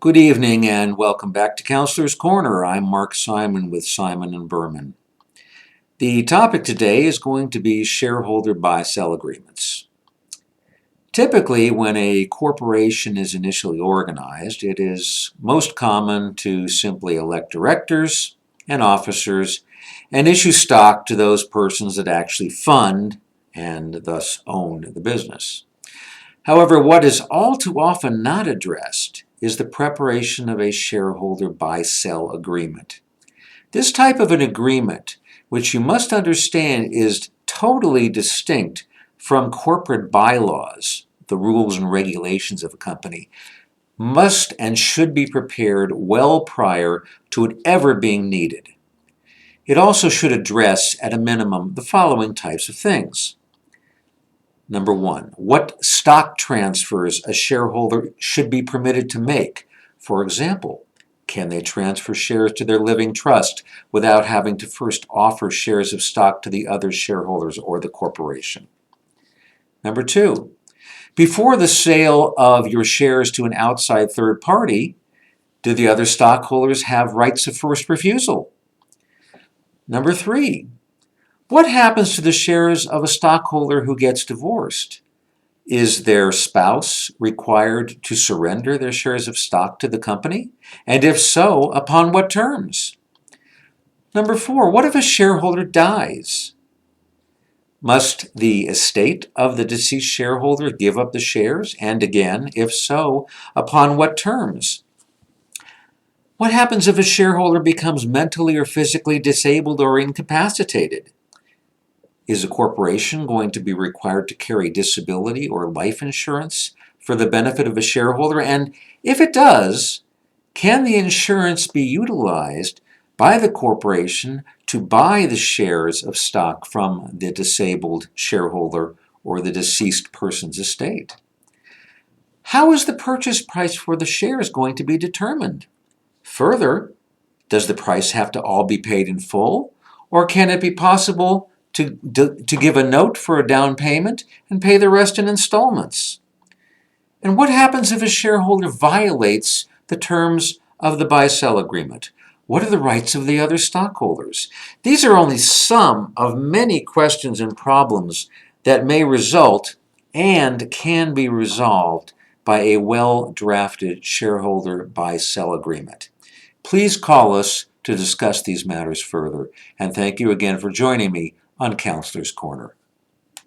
Good evening and welcome back to Counselor's Corner. I'm Mark Simon with Simon & Berman. The topic today is going to be shareholder buy-sell agreements. Typically, when a corporation is initially organized, it is most common to simply elect directors and officers and issue stock to those persons that actually fund and thus own the business. However, what is all too often not addressed is the preparation of a shareholder buy-sell agreement. This type of an agreement, which you must understand is totally distinct from corporate bylaws, the rules and regulations of a company, must and should be prepared well prior to it ever being needed. It also should address, at a minimum, the following types of things. Number one, what stock transfers a shareholder should be permitted to make. For example, can they transfer shares to their living trust without having to first offer shares of stock to the other shareholders or the corporation? Number two, before the sale of your shares to an outside third party, do the other stockholders have rights of first refusal? Number three, what happens to the shares of a stockholder who gets divorced? Is their spouse required to surrender their shares of stock to the company? And if so, upon what terms? Number four, what if a shareholder dies? Must the estate of the deceased shareholder give up the shares? And again, if so, upon what terms? What happens if a shareholder becomes mentally or physically disabled or incapacitated? Is a corporation going to be required to carry disability or life insurance for the benefit of a shareholder? And if it does, can the insurance be utilized by the corporation to buy the shares of stock from the disabled shareholder or the deceased person's estate? How is the purchase price for the shares going to be determined? Further, does the price have to all be paid in full, or can it be possible to give a note for a down payment and pay the rest in installments? And what happens if a shareholder violates the terms of the buy-sell agreement? What are the rights of the other stockholders? These are only some of many questions and problems that may result and can be resolved by a well-drafted shareholder buy-sell agreement. Please call us to discuss these matters further, and thank you again for joining me on Counselor's Corner.